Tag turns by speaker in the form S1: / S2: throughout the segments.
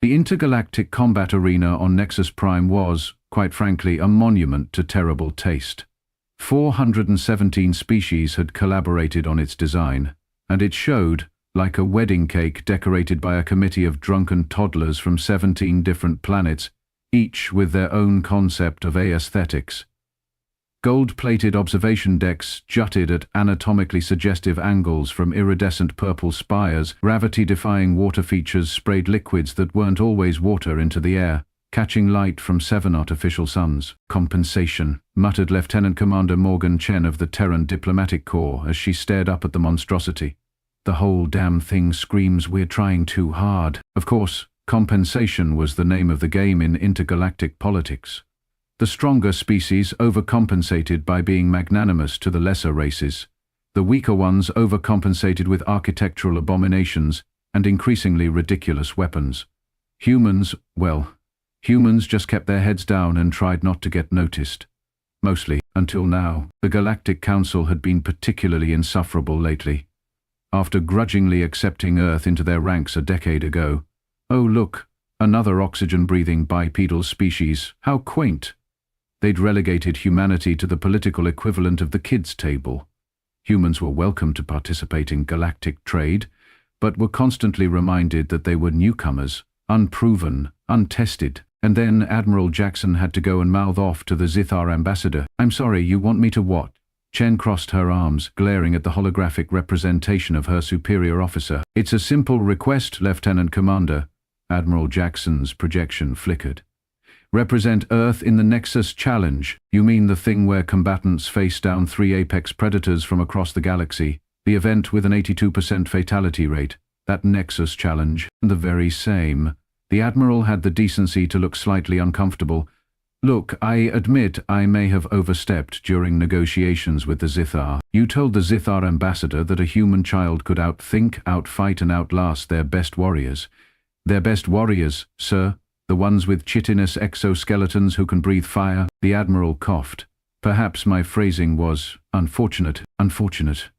S1: The intergalactic combat arena on Nexus Prime was, quite frankly, a monument to terrible taste. 417 species had collaborated on its design, and it showed like a wedding cake decorated by a committee of drunken toddlers from 17 different planets, each with their own concept of aesthetics. Gold-plated observation decks jutted at anatomically suggestive angles from iridescent purple spires. Gravity-defying water features sprayed liquids that weren't always water into the air, catching light from 7 artificial suns. "Compensation," muttered Lieutenant Commander Morgan Chen of the Terran Diplomatic Corps as she stared up at the monstrosity. "The whole damn thing screams we're trying too hard." Of course, compensation was the name of the game in intergalactic politics. The stronger species overcompensated by being magnanimous to the lesser races. The weaker ones overcompensated with architectural abominations and increasingly ridiculous weapons. Humans just kept their heads down and tried not to get noticed. Mostly, until now. The Galactic Council had been particularly insufferable lately. After grudgingly accepting Earth into their ranks a decade ago. Oh look, another oxygen-breathing bipedal species, how quaint! They'd relegated humanity to the political equivalent of the kids' table. Humans were welcome to participate in galactic trade, but were constantly reminded that they were newcomers, unproven, untested. And then Admiral Jackson had to go and mouth off to the Zithar ambassador. "I'm sorry, you want me to what?" Chen crossed her arms, glaring at the holographic representation of her superior officer. "It's a simple request, Lieutenant Commander." Admiral Jackson's projection flickered. "Represent Earth in the Nexus Challenge." "You mean the thing where combatants face down 3 apex predators from across the galaxy? The event with an 82% fatality rate? That Nexus Challenge?" "The very same." The Admiral had the decency to look slightly uncomfortable. "Look, I admit I may have overstepped during negotiations with the Zithar. You told the Zithar ambassador that a human child could outthink, outfight and outlast their best warriors." "Their best warriors, sir? The ones with chitinous exoskeletons who can breathe fire?" The Admiral coughed. "Perhaps my phrasing was unfortunate." "Unfortunate.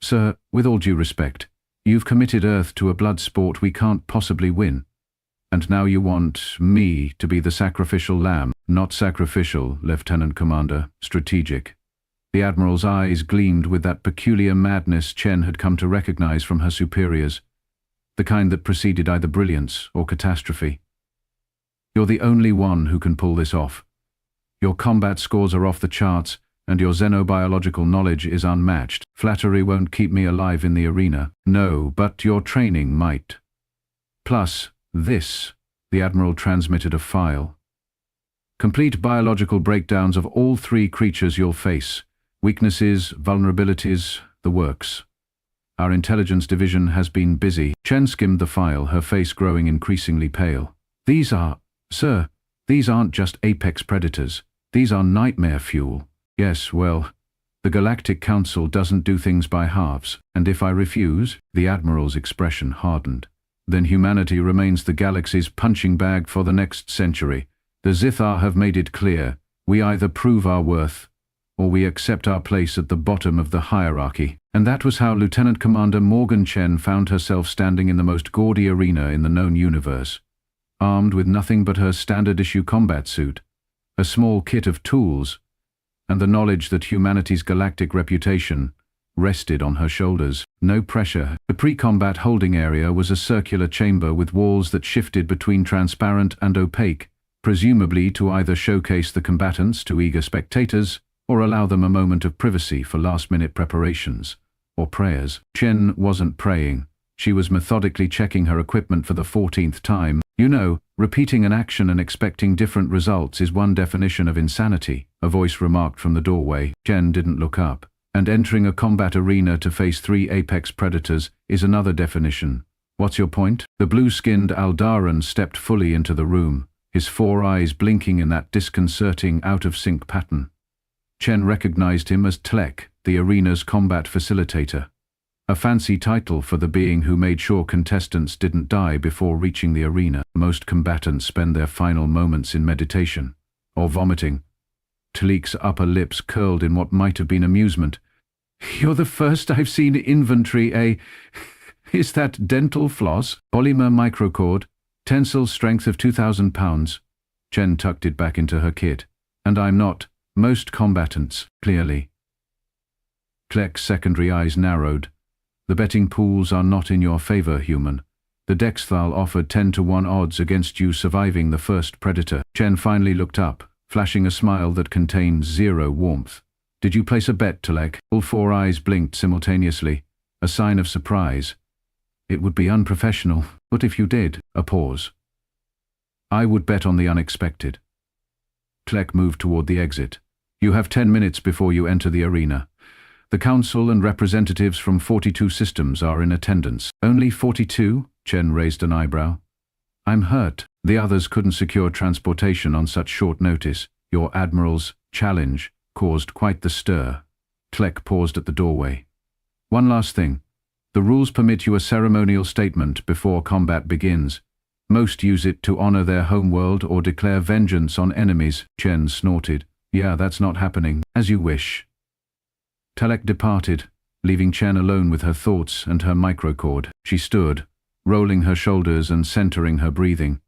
S1: Sir, with all due respect, you've committed Earth to a blood sport we can't possibly win. And now you want me to be the sacrificial lamb." "Not sacrificial, Lieutenant Commander. Strategic." The Admiral's eyes gleamed with that peculiar madness Chen had come to recognize from her superiors, the kind that preceded either brilliance or catastrophe. "You're the only one who can pull this off. Your combat scores are off the charts, and your xenobiological knowledge is unmatched. Flattery won't keep me alive in the arena." "No, but your training might. Plus, this." The Admiral transmitted a file. "Complete biological breakdowns of all 3 creatures you'll face. Weaknesses, vulnerabilities, the works. Our intelligence division has been busy." Chen skimmed the file, her face growing increasingly pale. "Sir, these aren't just apex predators. These are nightmare fuel." "Yes, well, the Galactic Council doesn't do things by halves, and if I refuse," the Admiral's expression hardened, "then humanity remains the galaxy's punching bag for the next century. The Zithar have made it clear, we either prove our worth, or we accept our place at the bottom of the hierarchy." And that was how Lieutenant Commander Morgan Chen found herself standing in the most gaudy arena in the known universe, armed with nothing but her standard-issue combat suit, a small kit of tools, and the knowledge that humanity's galactic reputation rested on her shoulders. No pressure. The pre-combat holding area was a circular chamber with walls that shifted between transparent and opaque, presumably to either showcase the combatants to eager spectators or allow them a moment of privacy for last-minute preparations or prayers. Chen wasn't praying. She was methodically checking her equipment for the 14th time. "You know, repeating an action and expecting different results is one definition of insanity," a voice remarked from the doorway. Chen didn't look up. "And entering a combat arena to face 3 apex predators is another definition. What's your point?" The blue-skinned Aldaran stepped fully into the room, his 4 eyes blinking in that disconcerting, out-of-sync pattern. Chen recognized him as Tlek, the arena's combat facilitator. A fancy title for the being who made sure contestants didn't die before reaching the arena. Most combatants spend their final moments in meditation, or vomiting. Tlik's upper lips curled in what might have been amusement. "You're the first I've seen inventory Is that dental floss? Polymer microcord? Tensile strength of 2,000 pounds. Chen tucked it back into her kit. And I'm not. Most combatants, clearly. Kleck's secondary eyes narrowed. The betting pools are not in your favor, human. The Dexthal offered 10-to-1 odds against you surviving the first predator. Chen finally looked up, flashing a smile that contained zero warmth. Did you place a bet, Telek? All four eyes blinked simultaneously, a sign of surprise. It would be unprofessional, but if you did, a pause. I would bet on the unexpected. Kleck moved toward the exit. You have 10 minutes before you enter the arena. The council and representatives from 42 systems are in attendance. Only 42? Chen raised an eyebrow. I'm hurt. The others couldn't secure transportation on such short notice. Your admiral's challenge caused quite the stir. Kleck paused at the doorway. One last thing. The rules permit you a ceremonial statement before combat begins. Most use it to honor their homeworld or declare vengeance on enemies. Chen snorted. Yeah, that's not happening. As you wish. Telek departed, leaving Chen alone with her thoughts and her microcord. She stood, rolling her shoulders and centering her breathing.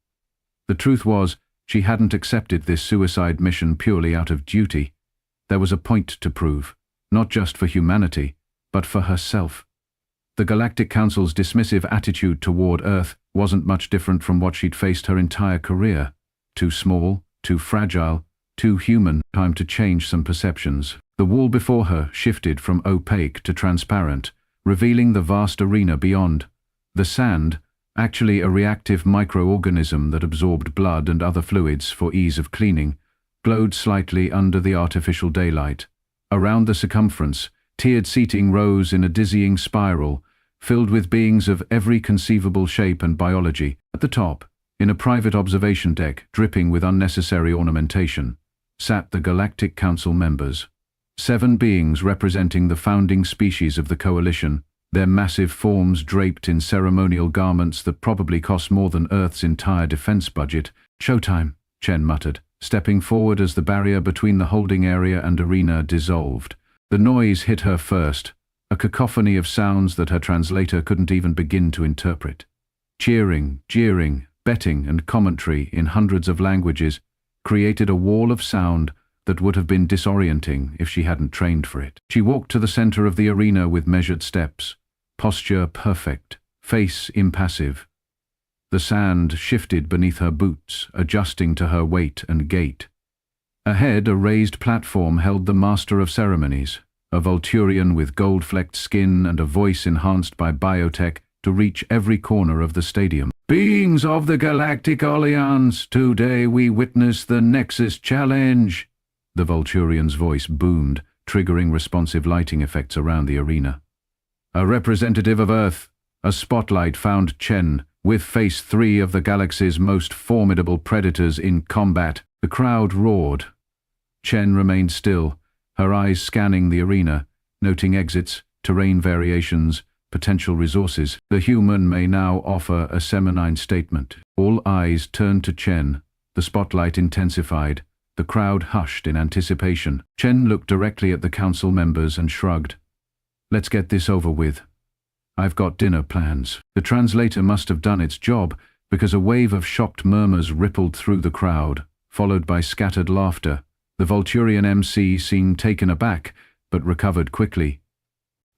S1: The truth was, she hadn't accepted this suicide mission purely out of duty. There was a point to prove, not just for humanity, but for herself. The Galactic Council's dismissive attitude toward Earth wasn't much different from what she'd faced her entire career. Too small, too fragile, too human. Time to change some perceptions. The wall before her shifted from opaque to transparent, revealing the vast arena beyond. The sand, actually a reactive microorganism that absorbed blood and other fluids for ease of cleaning, glowed slightly under the artificial daylight. Around the circumference, tiered seating rose in a dizzying spiral, filled with beings of every conceivable shape and biology. At the top, in a private observation deck dripping with unnecessary ornamentation, sat the Galactic Council members. 7 beings representing the founding species of the Coalition, their massive forms draped in ceremonial garments that probably cost more than Earth's entire defense budget. Showtime, Chen muttered, stepping forward as the barrier between the holding area and arena dissolved. The noise hit her first, a cacophony of sounds that her translator couldn't even begin to interpret. Cheering, jeering, betting, and commentary in hundreds of languages created a wall of sound that would have been disorienting if she hadn't trained for it. She walked to the center of the arena with measured steps, posture perfect, face impassive. The sand shifted beneath her boots, adjusting to her weight and gait. Ahead, a raised platform held the Master of Ceremonies, a Volturian with gold-flecked skin and a voice enhanced by biotech to reach every corner of the stadium. Beings of the Galactic Alliance, today we witness the Nexus Challenge. The Volturian's voice boomed, triggering responsive lighting effects around the arena. A representative of Earth, a spotlight found Chen, with Phase 3 of the galaxy's most formidable predators in combat. The crowd roared. Chen remained still, her eyes scanning the arena, noting exits, terrain variations, potential resources. The human may now offer a seminine statement. All eyes turned to Chen. The spotlight intensified. The crowd hushed in anticipation. Chen looked directly at the council members and shrugged. Let's get this over with. I've got dinner plans. The translator must have done its job, because a wave of shocked murmurs rippled through the crowd, followed by scattered laughter. The Volturian MC seemed taken aback, but recovered quickly.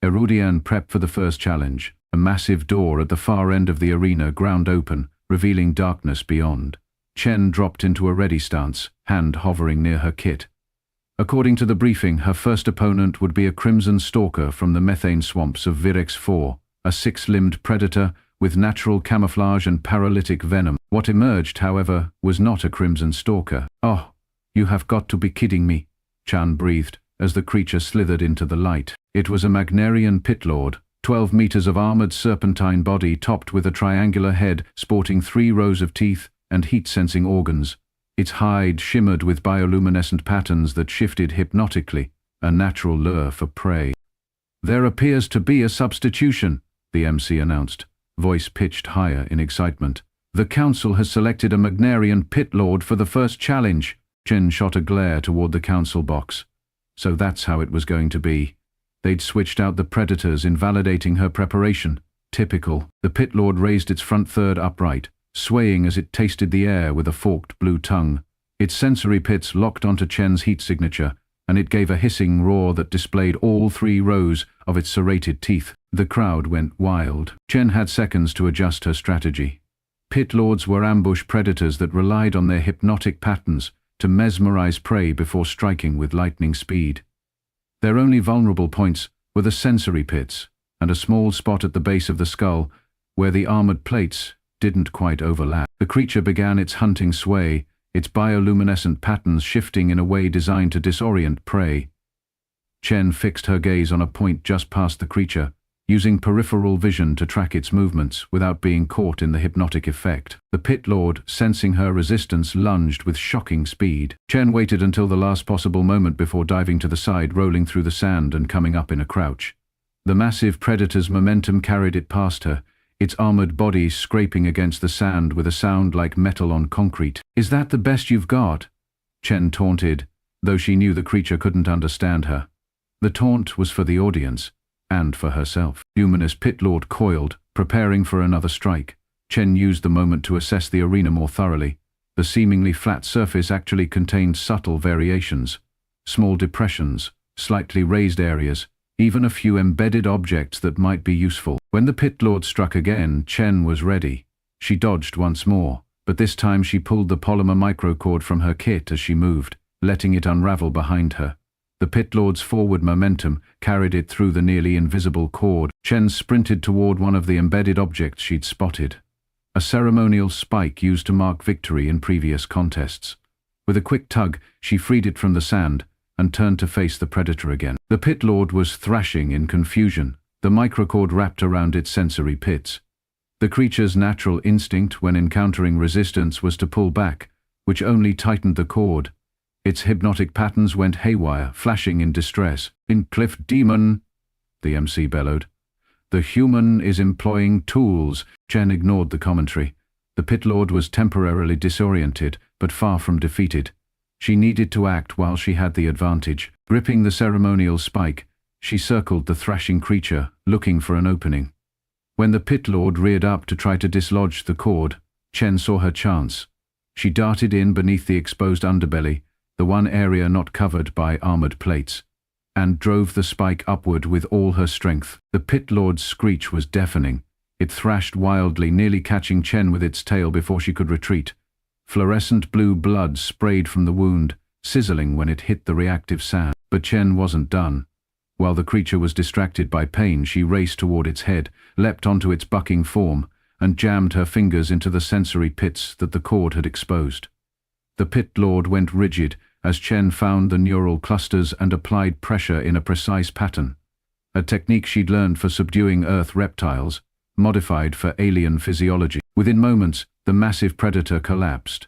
S1: Erudian prepped for the first challenge. A massive door at the far end of the arena ground open, revealing darkness beyond. Chen dropped into a ready stance, hand hovering near her kit. According to the briefing, her first opponent would be a crimson stalker from the methane swamps of Virex 4, a 6-limbed predator with natural camouflage and paralytic venom. What emerged, however, was not a crimson stalker. Oh, you have got to be kidding me, Chan breathed as the creature slithered into the light. It was a Magnarian pitlord, 12 meters of armored serpentine body topped with a triangular head sporting 3 rows of teeth and heat-sensing organs. Its hide shimmered with bioluminescent patterns that shifted hypnotically, a natural lure for prey. There appears to be a substitution, the MC announced, voice pitched higher in excitement. The council has selected a Magnarian pitlord for the first challenge. Chen shot a glare toward the council box. So that's how it was going to be. They'd switched out the predators, invalidating her preparation. Typical. The pitlord raised its front third upright, swaying as it tasted the air with a forked blue tongue. Its sensory pits locked onto Chen's heat signature, and it gave a hissing roar that displayed all 3 rows of its serrated teeth. The crowd went wild. Chen had seconds to adjust her strategy. Pit lords were ambush predators that relied on their hypnotic patterns to mesmerize prey before striking with lightning speed. Their only vulnerable points were the sensory pits and a small spot at the base of the skull where the armored plates didn't quite overlap. The creature began its hunting sway, its bioluminescent patterns shifting in a way designed to disorient prey. Chen fixed her gaze on a point just past the creature, using peripheral vision to track its movements without being caught in the hypnotic effect. The pit lord, sensing her resistance, lunged with shocking speed. Chen waited until the last possible moment before diving to the side, rolling through the sand and coming up in a crouch. The massive predator's momentum carried it past her, its armored body scraping against the sand with a sound like metal on concrete. "Is that the best you've got?" Chen taunted, though she knew the creature couldn't understand her. The taunt was for the audience, and for herself. Luminous pit lord coiled, preparing for another strike. Chen used the moment to assess the arena more thoroughly. The seemingly flat surface actually contained subtle variations, small depressions, slightly raised areas, even a few embedded objects that might be useful. When the pit lord struck again, Chen was ready. She dodged once more, but this time she pulled the polymer microcord from her kit as she moved, letting it unravel behind her. The pit lord's forward momentum carried it through the nearly invisible cord. Chen sprinted toward one of the embedded objects she'd spotted, a ceremonial spike used to mark victory in previous contests. With a quick tug, she freed it from the sand and turned to face the predator again. The pit lord was thrashing in confusion, the microcord wrapped around its sensory pits. The creature's natural instinct when encountering resistance was to pull back, which only tightened the cord. Its hypnotic patterns went haywire, flashing in distress. "In Cliff Demon," the MC bellowed. "The human is employing tools." Chen ignored the commentary. The pit lord was temporarily disoriented, but far from defeated. She needed to act while she had the advantage. Gripping the ceremonial spike, she circled the thrashing creature, looking for an opening. When the pit lord reared up to try to dislodge the cord, Chen saw her chance. She darted in beneath the exposed underbelly, the one area not covered by armored plates, and drove the spike upward with all her strength. The pit lord's screech was deafening. It thrashed wildly, nearly catching Chen with its tail before she could retreat. Fluorescent blue blood sprayed from the wound, sizzling when it hit the reactive sand. But Chen wasn't done. While the creature was distracted by pain, she raced toward its head, leapt onto its bucking form, and jammed her fingers into the sensory pits that the cord had exposed. The pit lord went rigid as Chen found the neural clusters and applied pressure in a precise pattern, a technique she'd learned for subduing Earth reptiles, modified for alien physiology. Within moments, the massive predator collapsed.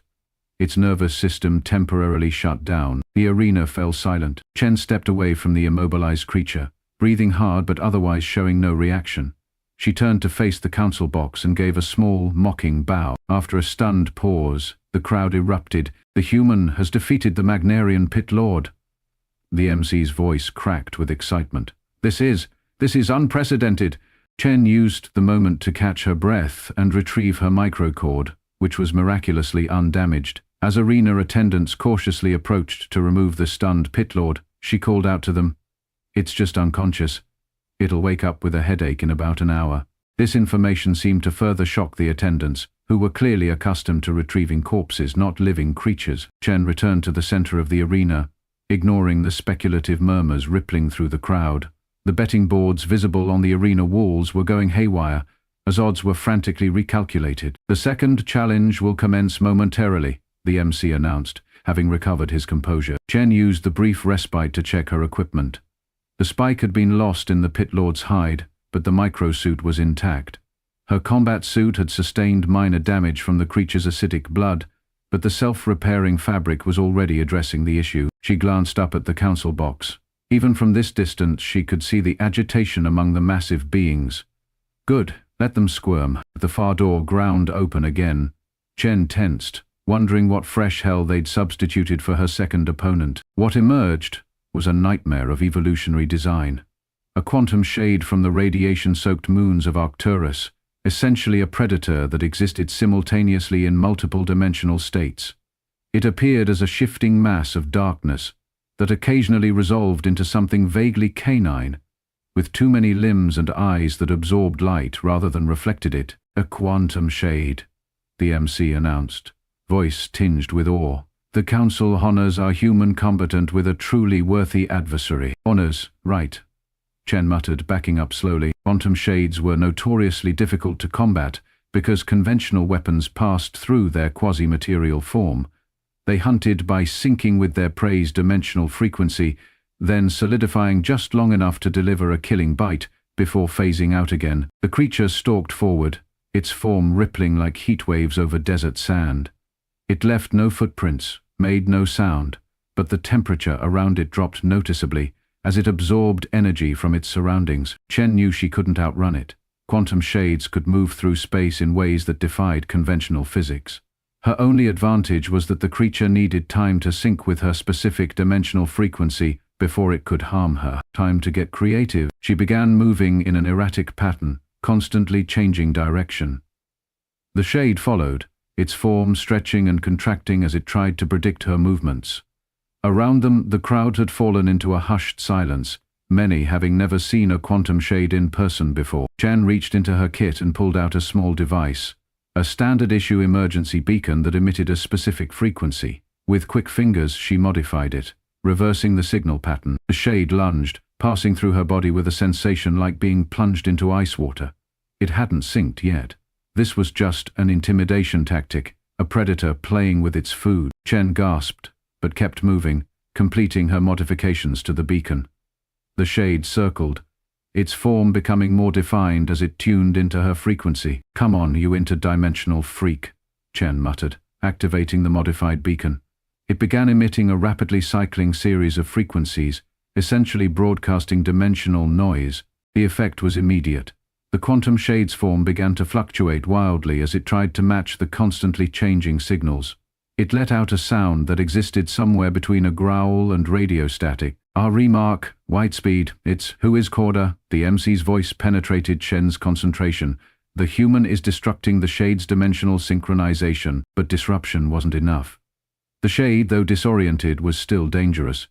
S1: Its nervous system temporarily shut down. The arena fell silent. Chen stepped away from the immobilized creature, breathing hard but otherwise showing no reaction. She turned to face the council box and gave a small, mocking bow. After a stunned pause, the crowd erupted. "The human has defeated the Magnarian pit lord." The MC's voice cracked with excitement. This is unprecedented." Chen used the moment to catch her breath and retrieve her microcord, which was miraculously undamaged. As arena attendants cautiously approached to remove the stunned pit lord, she called out to them, "It's just unconscious. It'll wake up with a headache in about an hour." This information seemed to further shock the attendants, who were clearly accustomed to retrieving corpses, not living creatures. Chen returned to the center of the arena, ignoring the speculative murmurs rippling through the crowd. The betting boards visible on the arena walls were going haywire, as odds were frantically recalculated. "The second challenge will commence momentarily," the MC announced, having recovered his composure. Chen used the brief respite to check her equipment. The spike had been lost in the pit lord's hide, but the microsuit was intact. Her combat suit had sustained minor damage from the creature's acidic blood, but the self-repairing fabric was already addressing the issue. She glanced up at the council box. Even from this distance, she could see the agitation among the massive beings. Good, let them squirm. The far door ground open again. Chen tensed, wondering what fresh hell they'd substituted for her second opponent. What emerged was a nightmare of evolutionary design. A quantum shade from the radiation-soaked moons of Arcturus, essentially a predator that existed simultaneously in multiple dimensional states. It appeared as a shifting mass of darkness that occasionally resolved into something vaguely canine, with too many limbs and eyes that absorbed light rather than reflected it. "A quantum shade," the MC announced, voice tinged with awe. "The Council honors our human combatant with a truly worthy adversary." "Honors, right," Chen muttered, backing up slowly. Quantum shades were notoriously difficult to combat because conventional weapons passed through their quasi-material form. They hunted by syncing with their prey's dimensional frequency, then solidifying just long enough to deliver a killing bite before phasing out again. The creature stalked forward, its form rippling like heat waves over desert sand. It left no footprints, made no sound, but the temperature around it dropped noticeably as it absorbed energy from its surroundings. Chen knew she couldn't outrun it. Quantum shades could move through space in ways that defied conventional physics. Her only advantage was that the creature needed time to sync with her specific dimensional frequency before it could harm her. Time to get creative. She began moving in an erratic pattern, constantly changing direction. The shade followed, its form stretching and contracting as it tried to predict her movements. Around them, the crowd had fallen into a hushed silence, many having never seen a quantum shade in person before. Chen reached into her kit and pulled out a small device, a standard-issue emergency beacon that emitted a specific frequency. With quick fingers, she modified it, reversing the signal pattern. The shade lunged, passing through her body with a sensation like being plunged into ice water. It hadn't synced yet. This was just an intimidation tactic, a predator playing with its food. Chen gasped, but kept moving, completing her modifications to the beacon. The shade circled, its form becoming more defined as it tuned into her frequency. "Come on, you interdimensional freak," Chen muttered, activating the modified beacon. It began emitting a rapidly cycling series of frequencies, essentially broadcasting dimensional noise. The effect was immediate. The quantum shade's form began to fluctuate wildly as it tried to match the constantly changing signals. It let out a sound that existed somewhere between a growl and radio static. "Our remark, Whitespeed, it's who is Corda?" The MC's voice penetrated Chen's concentration. "The human is destructing the shade's dimensional synchronization," but disruption wasn't enough. The shade, though disoriented, was still dangerous.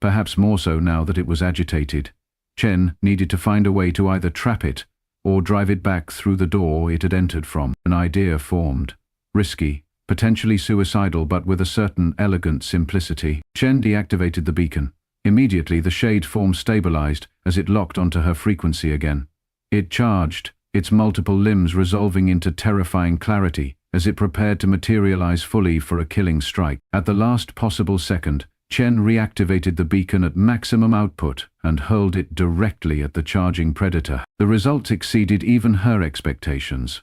S1: Perhaps more so now that it was agitated. Chen needed to find a way to either trap it or drive it back through the door it had entered from. An idea formed. Risky, potentially suicidal, but with a certain elegant simplicity. Chen deactivated the beacon. Immediately the shade form stabilized as it locked onto her frequency again. It charged, its multiple limbs resolving into terrifying clarity as it prepared to materialize fully for a killing strike. At the last possible second, Chen reactivated the beacon at maximum output and hurled it directly at the charging predator. The result exceeded even her expectations.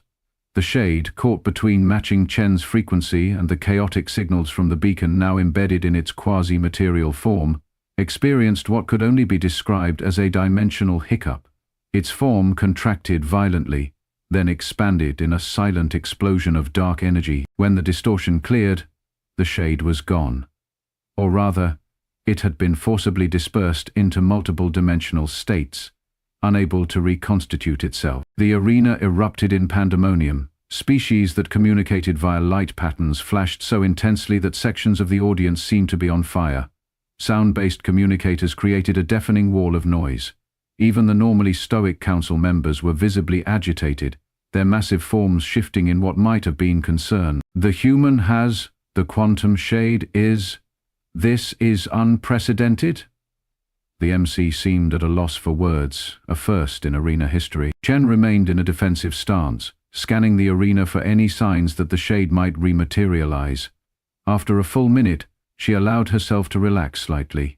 S1: The shade, caught between matching Chen's frequency and the chaotic signals from the beacon now embedded in its quasi-material form, experienced what could only be described as a dimensional hiccup. Its form contracted violently, then expanded in a silent explosion of dark energy. When the distortion cleared, the shade was gone. Or rather, it had been forcibly dispersed into multiple dimensional states, unable to reconstitute itself. The arena erupted in pandemonium. Species that communicated via light patterns flashed so intensely that sections of the audience seemed to be on fire. Sound-based communicators created a deafening wall of noise. Even the normally stoic council members were visibly agitated, their massive forms shifting in what might have been concern. "The human has, the quantum shade is, this is unprecedented?" The MC seemed at a loss for words, a first in arena history. Chen remained in a defensive stance, scanning the arena for any signs that the shade might rematerialize. After a full minute, she allowed herself to relax slightly.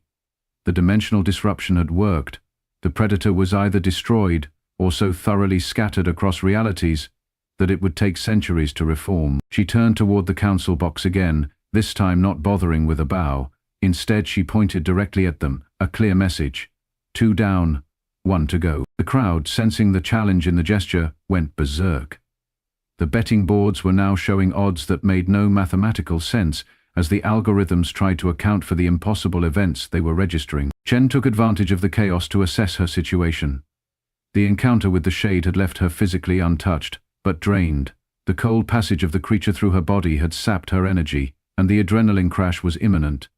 S1: The dimensional disruption had worked. The predator was either destroyed or so thoroughly scattered across realities that it would take centuries to reform. She turned toward the council box again, this time not bothering with a bow. Instead, she pointed directly at them, a clear message. 2 down, 1 to go. The crowd, sensing the challenge in the gesture, went berserk. The betting boards were now showing odds that made no mathematical sense as the algorithms tried to account for the impossible events they were registering. Chen took advantage of the chaos to assess her situation. The encounter with the shade had left her physically untouched, but drained. The cold passage of the creature through her body had sapped her energy, and the adrenaline crash was imminent.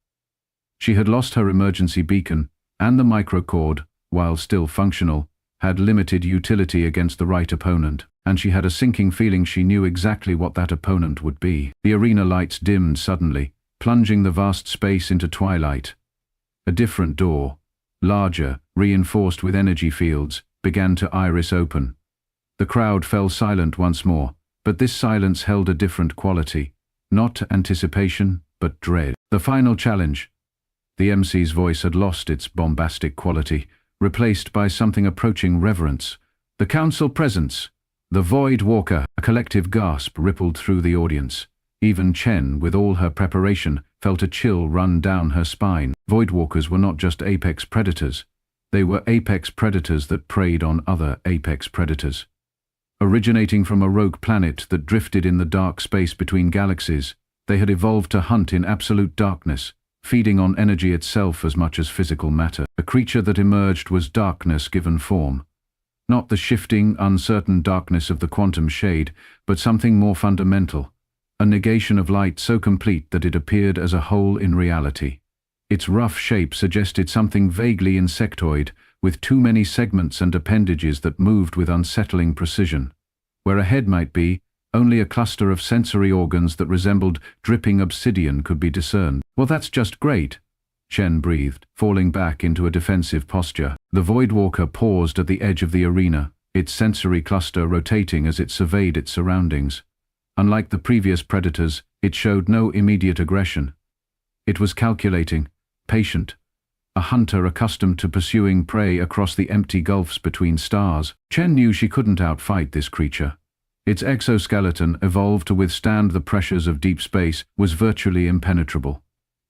S1: She had lost her emergency beacon, and the microcord, while still functional, had limited utility against the right opponent, and she had a sinking feeling she knew exactly what that opponent would be. The arena lights dimmed suddenly, plunging the vast space into twilight. A different door, larger, reinforced with energy fields, began to iris open. The crowd fell silent once more, but this silence held a different quality. Not anticipation, but dread. The final challenge. The MC's voice had lost its bombastic quality, replaced by something approaching reverence. The council presence. The Void Walker. A collective gasp rippled through the audience. Even Chen, with all her preparation, felt a chill run down her spine. Void Walkers were not just apex predators. They were apex predators that preyed on other apex predators. Originating from a rogue planet that drifted in the dark space between galaxies, they had evolved to hunt in absolute darkness, feeding on energy itself as much as physical matter. The creature that emerged was darkness given form. Not the shifting, uncertain darkness of the quantum shade, but something more fundamental. A negation of light so complete that it appeared as a whole in reality. Its rough shape suggested something vaguely insectoid, with too many segments and appendages that moved with unsettling precision. Where a head might be, only a cluster of sensory organs that resembled dripping obsidian could be discerned. "Well, that's just great," Chen breathed, falling back into a defensive posture. The Voidwalker paused at the edge of the arena, its sensory cluster rotating as it surveyed its surroundings. Unlike the previous predators, it showed no immediate aggression. It was calculating, patient, a hunter accustomed to pursuing prey across the empty gulfs between stars. Chen knew she couldn't outfight this creature. Its exoskeleton, evolved to withstand the pressures of deep space, was virtually impenetrable.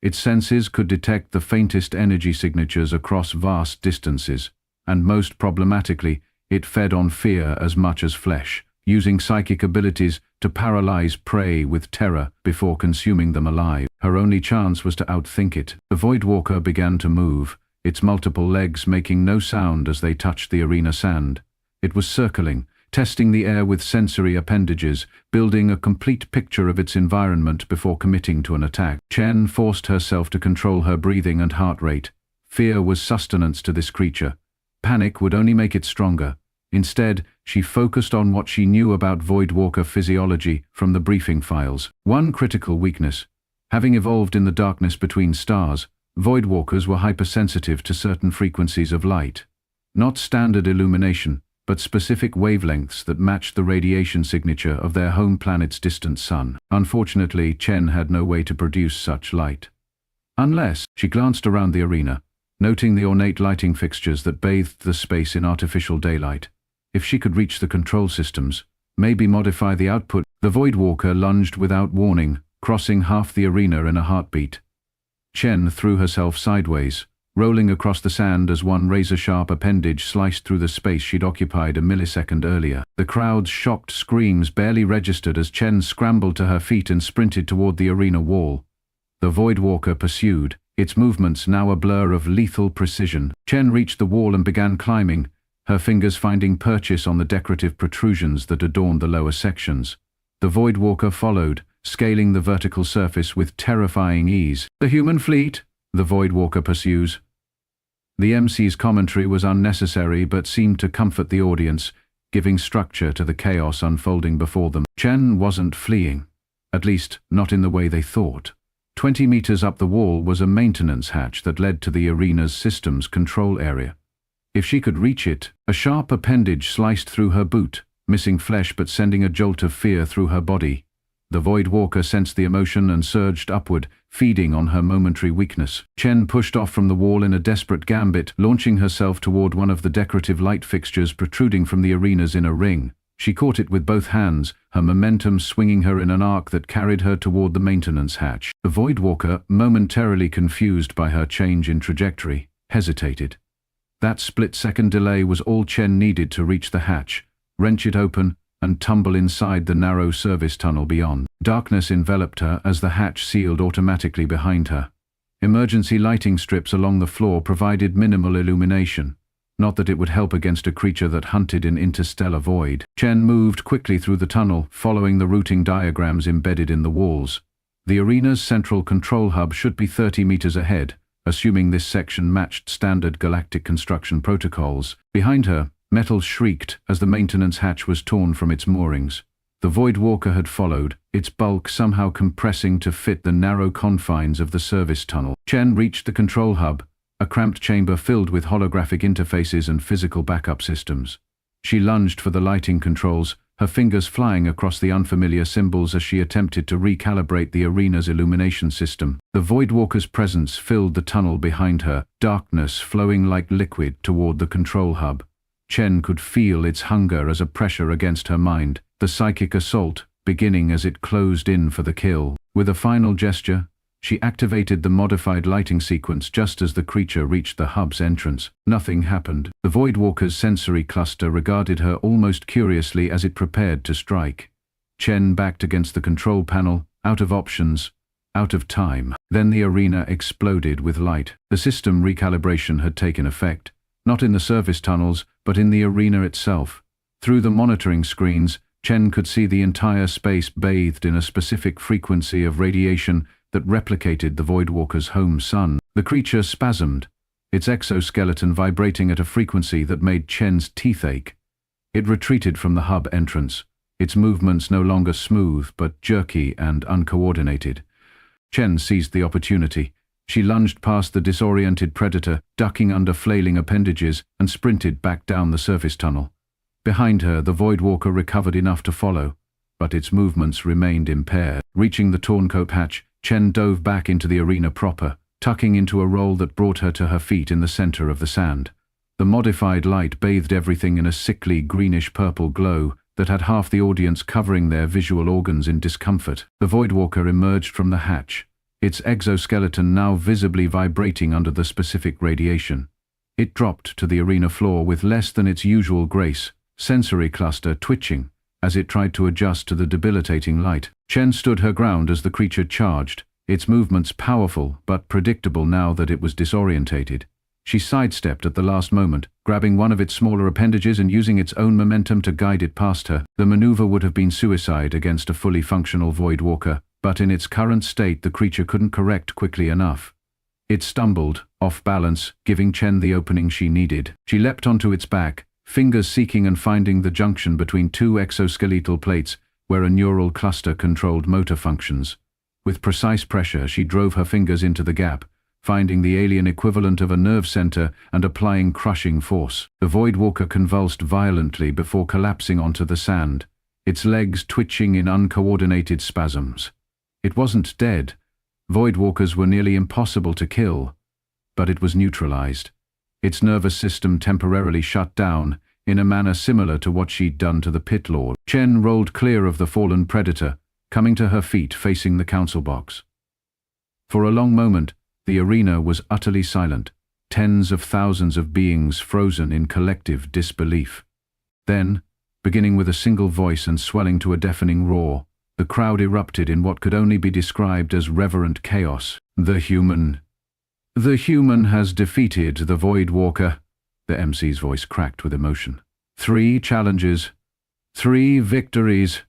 S1: Its senses could detect the faintest energy signatures across vast distances, and most problematically, it fed on fear as much as flesh, using psychic abilities to paralyze prey with terror before consuming them alive. Her only chance was to outthink it. The Voidwalker began to move, its multiple legs making no sound as they touched the arena sand. It was circling, testing the air with sensory appendages, building a complete picture of its environment before committing to an attack. Chen forced herself to control her breathing and heart rate. Fear was sustenance to this creature. Panic would only make it stronger. Instead, she focused on what she knew about Voidwalker physiology from the briefing files. One critical weakness. Having evolved in the darkness between stars, Voidwalkers were hypersensitive to certain frequencies of light. Not standard illumination, but specific wavelengths that matched the radiation signature of their home planet's distant sun. Unfortunately, Chen had no way to produce such light. Unless, she glanced around the arena, noting the ornate lighting fixtures that bathed the space in artificial daylight. If she could reach the control systems, maybe modify the output. The Voidwalker lunged without warning, crossing half the arena in a heartbeat. Chen threw herself sideways, rolling across the sand as one razor-sharp appendage sliced through the space she'd occupied a millisecond earlier. The crowd's shocked screams barely registered as Chen scrambled to her feet and sprinted toward the arena wall. The Voidwalker pursued, its movements now a blur of lethal precision. Chen reached the wall and began climbing, her fingers finding purchase on the decorative protrusions that adorned the lower sections. The Voidwalker followed, scaling the vertical surface with terrifying ease. "The human fleet," the Voidwalker pursues. The MC's commentary was unnecessary but seemed to comfort the audience, giving structure to the chaos unfolding before them. Chen wasn't fleeing. At least, not in the way they thought. 20 meters up the wall was a maintenance hatch that led to the arena's systems control area. If she could reach it, a sharp appendage sliced through her boot, missing flesh but sending a jolt of fear through her body. The Voidwalker sensed the emotion and surged upward, feeding on her momentary weakness. Chen pushed off from the wall in a desperate gambit, launching herself toward one of the decorative light fixtures protruding from the arena's inner ring. She caught it with both hands, her momentum swinging her in an arc that carried her toward the maintenance hatch. The Voidwalker, momentarily confused by her change in trajectory, hesitated. That split-second delay was all Chen needed to reach the hatch, wrench it open, and tumble inside the narrow service tunnel beyond. Darkness enveloped her as the hatch sealed automatically behind her. Emergency lighting strips along the floor provided minimal illumination. not that it would help against a creature that hunted in interstellar void. Chen moved quickly through the tunnel, following the routing diagrams embedded in the walls. The arena's central control hub should be 30 meters ahead, assuming this section matched standard galactic construction protocols. Behind her, metal shrieked as the maintenance hatch was torn from its moorings. The Void Walker had followed, its bulk somehow compressing to fit the narrow confines of the service tunnel. Chen reached the control hub, a cramped chamber filled with holographic interfaces and physical backup systems. She lunged for the lighting controls, her fingers flying across the unfamiliar symbols as she attempted to recalibrate the arena's illumination system. The Voidwalker's presence filled the tunnel behind her, darkness flowing like liquid toward the control hub. Chen could feel its hunger as a pressure against her mind, the psychic assault beginning as it closed in for the kill. With a final gesture, she activated the modified lighting sequence just as the creature reached the hub's entrance. Nothing happened. The Voidwalker's sensory cluster regarded her almost curiously as it prepared to strike. Chen backed against the control panel, out of options, out of time. Then the arena exploded with light. The system recalibration had taken effect, not in the service tunnels, but in the arena itself. Through the monitoring screens, Chen could see the entire space bathed in a specific frequency of radiation that replicated the Voidwalker's home sun. The creature spasmed, its exoskeleton vibrating at a frequency that made Chen's teeth ache. It retreated from the hub entrance, its movements no longer smooth but jerky and uncoordinated. Chen seized the opportunity. She lunged past the disoriented predator, ducking under flailing appendages, and sprinted back down the surface tunnel. Behind her, the Voidwalker recovered enough to follow, but its movements remained impaired. Reaching the torncoat hatch, Chen dove back into the arena proper, tucking into a roll that brought her to her feet in the center of the sand. The modified light bathed everything in a sickly greenish-purple glow that had half the audience covering their visual organs in discomfort. The Voidwalker emerged from the hatch, its exoskeleton now visibly vibrating under the specific radiation. It dropped to the arena floor with less than its usual grace, sensory cluster twitching as it tried to adjust to the debilitating light. Chen stood her ground as the creature charged, its movements powerful but predictable now that it was disorientated. She sidestepped at the last moment, grabbing one of its smaller appendages and using its own momentum to guide it past her. The maneuver would have been suicide against a fully functional Voidwalker, but in its current state the creature couldn't correct quickly enough. It stumbled, off balance, giving Chen the opening she needed. She leapt onto its back, fingers seeking and finding the junction between two exoskeletal plates where a neural cluster controlled motor functions. With precise pressure, she drove her fingers into the gap, finding the alien equivalent of a nerve center and applying crushing force. The Voidwalker convulsed violently before collapsing onto the sand, its legs twitching in uncoordinated spasms. It wasn't dead. Voidwalkers were nearly impossible to kill, but it was neutralized. Its nervous system temporarily shut down, in a manner similar to what she'd done to the Pit Lord. Chen rolled clear of the fallen predator, coming to her feet facing the council box. For a long moment, the arena was utterly silent, tens of thousands of beings frozen in collective disbelief. Then, beginning with a single voice and swelling to a deafening roar, the crowd erupted in what could only be described as reverent chaos. The human has defeated the Voidwalker. The MC's voice cracked with emotion. 3 challenges, 3 victories.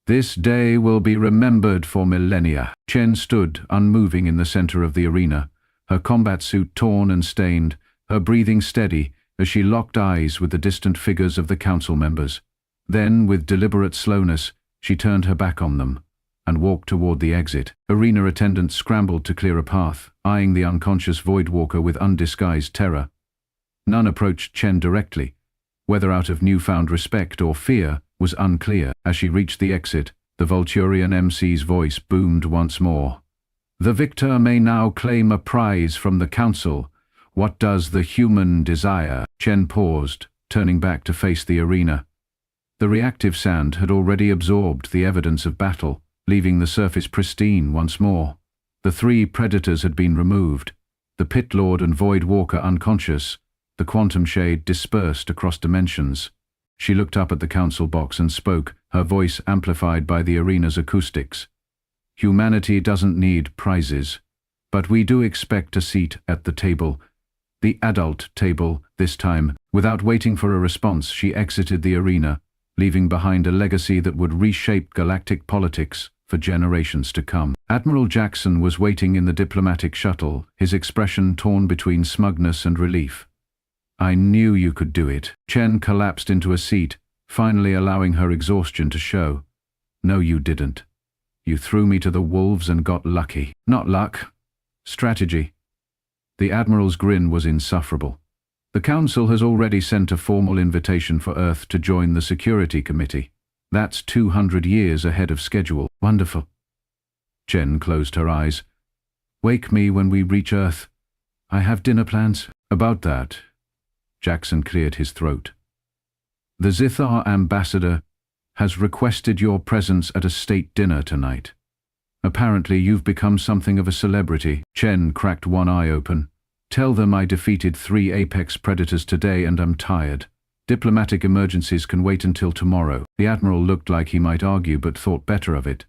S1: This day will be remembered for millennia. Chen stood, unmoving in the center of the arena, her combat suit torn and stained, her breathing steady as she locked eyes with the distant figures of the council members. Then, with deliberate slowness, she turned her back on them and walked toward the exit. Arena attendants scrambled to clear a path, eyeing the unconscious Voidwalker with undisguised terror. None approached Chen directly. Whether out of newfound respect or fear was unclear. As she reached the exit, the Vulturian MC's voice boomed once more. The victor may now claim a prize from the council. What does the human desire? Chen paused, turning back to face the arena. The reactive sand had already absorbed the evidence of battle, leaving the surface pristine once more. The 3 predators had been removed, the Pit Lord and Voidwalker unconscious, the quantum shade dispersed across dimensions. She looked up at the council box and spoke, her voice amplified by the arena's acoustics. Humanity doesn't need prizes, but we do expect a seat at the table. The adult table, this time. Without waiting for a response, she exited the arena, leaving behind a legacy that would reshape galactic politics for generations to come. Admiral Jackson was waiting in the diplomatic shuttle, his expression torn between smugness and relief. "I knew you could do it." Chen collapsed into a seat, finally allowing her exhaustion to show. "No, you didn't. You threw me to the wolves and got lucky." "Not luck. Strategy." The Admiral's grin was insufferable. "The Council has already sent a formal invitation for Earth to join the Security Committee. That's 200 years ahead of schedule." "Wonderful." Chen closed her eyes. "Wake me when we reach Earth. I have dinner plans." "About that." Jackson cleared his throat. "The Zithar ambassador has requested your presence at a state dinner tonight. Apparently you've become something of a celebrity." Chen cracked one eye open. "Tell them I defeated 3 apex predators today and I'm tired. Diplomatic emergencies can wait until tomorrow." The Admiral looked like he might argue but thought better of it.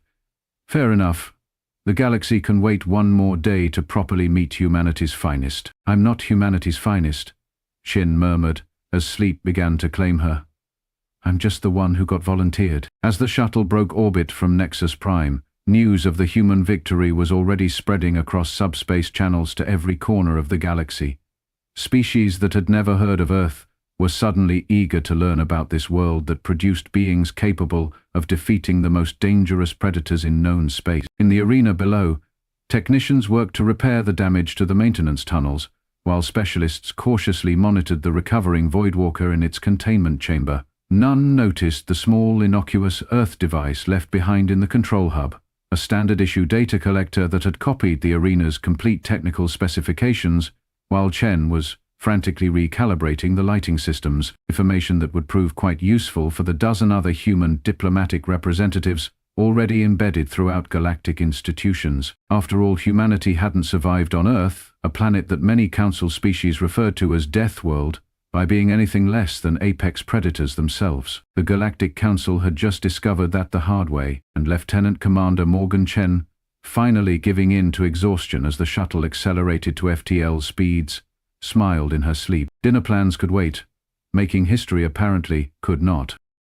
S1: "Fair enough. The galaxy can wait one more day to properly meet humanity's finest." "I'm not humanity's finest," Shin murmured, as sleep began to claim her. "I'm just the one who got volunteered." As the shuttle broke orbit from Nexus Prime, news of the human victory was already spreading across subspace channels to every corner of the galaxy. Species that had never heard of Earth were suddenly eager to learn about this world that produced beings capable of defeating the most dangerous predators in known space. In the arena below, technicians worked to repair the damage to the maintenance tunnels, while specialists cautiously monitored the recovering Voidwalker in its containment chamber. None noticed the small, innocuous Earth device left behind in the control hub, a standard-issue data collector that had copied the arena's complete technical specifications, while Chen was frantically recalibrating the lighting systems, information that would prove quite useful for the dozen other human diplomatic representatives already embedded throughout galactic institutions. After all, humanity hadn't survived on Earth, a planet that many Council species referred to as Death World, by being anything less than apex predators themselves. The Galactic Council had just discovered that the hard way, and Lieutenant Commander Morgan Chen, finally giving in to exhaustion as the shuttle accelerated to FTL speeds, smiled in her sleep. Dinner plans could wait. Making history apparently could not.